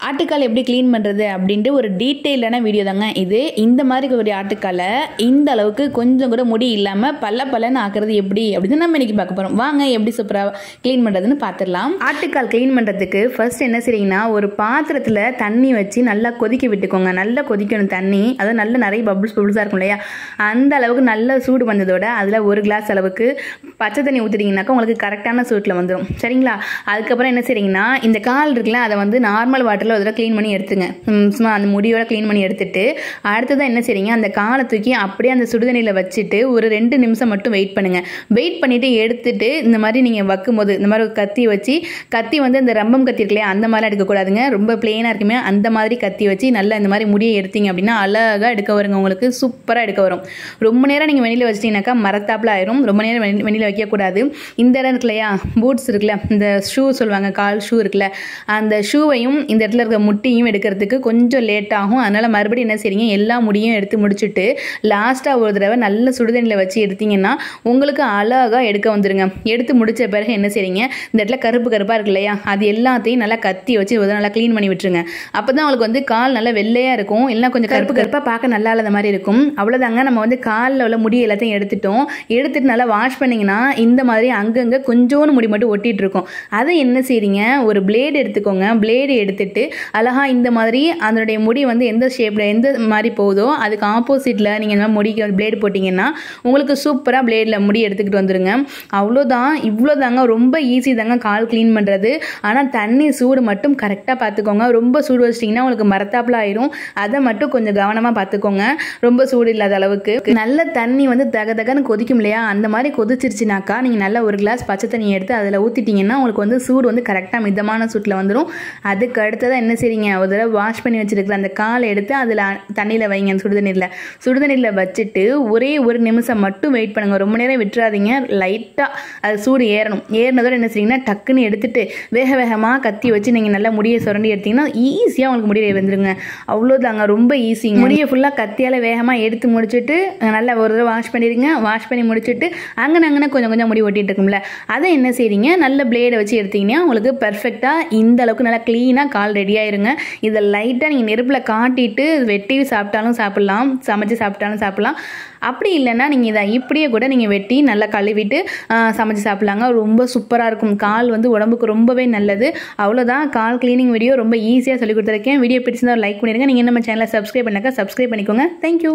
ஆட்டுக்கால் எப்படி க்ளீன் பண்ணுறது அப்படின்ட்டு ஒரு டீட்டெயிலான வீடியோ தாங்க இது. இந்த மாதிரி ஒரு ஆட்டுக்காலை இந்த அளவுக்கு கொஞ்சம் கூட முடி இல்லாமல் பல்லன்னு ஆக்குறது எப்படி அப்படின்னு நம்ம இன்றைக்கி பார்க்க போகிறோம். வாங்க எப்படி சூப்பராக க்ளீன் பண்ணுறதுன்னு பார்த்துடலாம். ஆட்டுக்கால் க்ளீன் பண்ணுறதுக்கு ஃபர்ஸ்ட் என்ன செய்றீங்கன்னா, ஒரு பாத்திரத்தில் தண்ணி வச்சு நல்லா கொதிக்க விட்டுக்கோங்க. நல்லா கொதிக்கணும் தண்ணி, அதாவது நல்ல நிறைய பபுள்ஸாக இருக்கும் இல்லையா, அந்த அளவுக்கு நல்லா சூடு வந்ததோட அதில் ஒரு கிளாஸ் அளவுக்கு பச்சை தண்ணி ஊற்றிட்டிங்கனாக்கா உங்களுக்கு கரெக்டான சூட்டில் வந்துடும். சரிங்களா? அதுக்கப்புறம் என்ன செய்றீங்கன்னா, இந்த கால் இருக்குல்ல அதை வந்து நார்மல் வாட்டரில் ஒரு தடவை க்ளீன் பண்ணி எடுத்துங்க. சும்மா அந்த முடியோட க்ளீன் பண்ணி எடுத்துட்டு அடுத்ததான் என்ன செய்றீங்க, அந்த காலை தூக்கி அப்படியே அந்த சுடுதண்ணியில் வச்சுட்டு ஒரு 2 நிமிஷம் மட்டும் வெயிட் பண்ணுங்கள். வெயிட் பண்ணிவிட்டு எடுத்துட்டு இந்த மாதிரி நீங்கள் வைக்கும்போது இந்த மாதிரி ஒரு கத்தி வச்சு, கத்தி வந்து இந்த ரம்பம் கத்தி இருக்கு இல்லையா, அந்த மாதிரிலாம் எடுக்கக்கூடாதுங்க. ரொம்ப பிளெயினாக இருக்குமே அந்த மாதிரி கத்தி வச்சு நல்லா இந்த மாதிரி முடியை எடுத்தீங்க அப்படின்னா அழகாக எடுக்க வருங்க. உங்களுக்கு சூப்பராக எடுக்க வரும். ரொம்ப நேரம் நீங்கள் வெளியில் வச்சிட்டிங்கனாக்கா மரத்தாப்பில் ஆயிரும். ரொம்ப நேரம் வெளியில் வைக்கக்கூடாது. இந்த இடம் இருக்கு இல்லையா, பூட்ஸ் இருக்குல்ல, இந்த ஷூ சொல்லுவாங்க, கால் ஷூ இருக்குல்ல, அந்த ஷூவையும் இந்த இடத்துல இருக்க முட்டியும் எடுக்கிறதுக்கு கொஞ்சம் லேட் ஆகும். அதனால் மறுபடியும் என்ன செய்றீங்க, எல்லா முடியும் எடுத்து முடிச்சுட்டு லாஸ்ட்டாக ஒரு தடவை நல்ல சுடுதண்ணியில் வச்சு எடுத்தீங்கன்னா உங்களுக்கு அழகாக எடுக்க வந்துருங்க. எடுத்து முடிச்ச பிறகு என்ன செய்றீங்க, இந்த இடத்துல கருப்பாக இருக்கு இல்லையா, அது எல்லாத்தையும் நல்லா கத்தி வச்சு நல்லா க்ளீன் பண்ணி விட்டுருங்க. அப்போ தான் உங்களுக்கு வந்து கால் நல்லா வெள்ளையாக இருக்கும். இல்லைனா கொஞ்சம் கருப்பாக பார்க்க நல்லா இல்லாத மாதிரி இருக்கும். அவ்வளோதாங்க, நம்ம வந்து காலில் உள்ள முடி எல்லாத்தையும் எடுத்துட்டு நல்லா வாஷ் பண்ணிங்கன்னா இந்த மாதிரி அங்கங்கே கொஞ்சோன்னு முடி மட்டும் ஒட்டிகிட்டு இருக்கும். அதை என்ன செய்றீங்க, ஒரு பிளேடு எடுத்துக்கோங்க. பிளேடு எடுத்துட்டு அழகா இந்த மாதிரி அதனுடைய முடி வந்து எந்த ஷேப்பில் எந்த மாதிரி போகுதோ அதுக்கு ஆப்போசிட்டில் நீங்கள் இந்த மாதிரி முடிக்கு பிளேடு போட்டிங்கன்னா உங்களுக்கு சூப்பராக பிளேடில் முடி எடுத்துக்கிட்டு வந்துடுங்க. அவ்வளோதான், இவ்வளோதாங்க. ரொம்ப ஈஸி தாங்க கால் க்ளீன் பண்ணுறது. ஆனால் தண்ணி சூடு மட்டும் கரெக்டாக பார்த்துக்கோங்க. ரொம்ப சூடு வச்சிட்டிங்கன்னா உங்களுக்கு மரத்தாப்பில் ஆயிரும். அதை மட்டும் கொஞ்சம் கவனமாக பார்த்துக்கோங்க. ரொம்ப சூடு இல்லாத அளவுக்கு நல்ல தண்ணி வந்து தகன்னு கொதிக்கும் இல்லையா, அந்த மாதிரி கொதிச்சிருச்சுனாக்கா நீங்கள் நல்லா ஒரு கிளாஸ் பச்சை தண்ணி எடுத்து அதில் ஊற்றிட்டிங்கன்னா உங்களுக்கு வந்து சூடு வந்து கரெக்டாக மிதமான சூட்டில் வந்துடும். அதுக்கு அடுத்ததான் என்ன செய்றீங்க, ஒரு தடவை வாஷ் பண்ணி வச்சிருக்கிற அந்த காலை எடுத்து அதில் தண்ணியில் வைங்க. சுடுதண்ணியில் வச்சுட்டு ஒரே ஒரு நிமிஷம் மட்டும் வெயிட் பண்ணுங்கள். ரொம்ப நேரம் விட்டுறாதீங்க. லைட்டாக அது சூடு ஏறினதோட என்ன செய்றீங்கன்னா, டக்குன்னு எடுத்துட்டு வேகமாக கத்தி வச்சு நீங்கள் நல்லா முடியை சுரண்டி எடுத்தீங்கன்னா ஈஸியாக உங்களுக்கு முடியை வந்துருங்க. அவ்வளோதாங்க, ரொம்ப ஈஸிங்க. முடியை ஃபுல்லாக கத்தியால் வேகமாக எடுத்து முடிச்சுட்டு நல்லா ஒரு தடவை வாஷ் பண்ணிடுங்க. வாஷ் பண்ணி முடிச்சுட்டு அங்கன கொஞ்சம் முடி ஒட்டிட்டு இருக்கும்ல, அதை என்ன செய்றீங்க, நல்ல பிளேடை வச்சு எடுத்தீங்கன்னா உங்களுக்கு பெர்ஃபெக்டாக இந்த அளவுக்கு நல்லா க்ளீனாக கால் ரெடி ஆயிருங்க. இதை லைட்டாக நீங்கள் நெருப்பில் காட்டிட்டு வெட்டி சாப்பிட்டாலும் சாப்பிட்லாம், சமைச்சு சாப்பிட்டாலும் சாப்பிட்லாம். அப்படி இல்லைன்னா நீங்கள் இதை இப்படியே கூட நீங்கள் வெட்டி நல்லா கழுவிட்டு சமைச்சு சாப்பிட்லாங்க. ரொம்ப சூப்பராக இருக்கும். கால் வந்து உடம்புக்கு ரொம்பவே நல்லது. அவ்வளோதான், கால் க்ளீனிங் வீடியோ ரொம்ப ஈஸியாக சொல்லி கொடுத்துருக்கேன். வீடியோ பிடிச்சிருந்தா லைக் பண்ணிடுங்க. நீங்கள் நம்ம சேனலை சப்ஸ்கிரைப் பண்ணிக்கோங்க. தேங்க்யூ.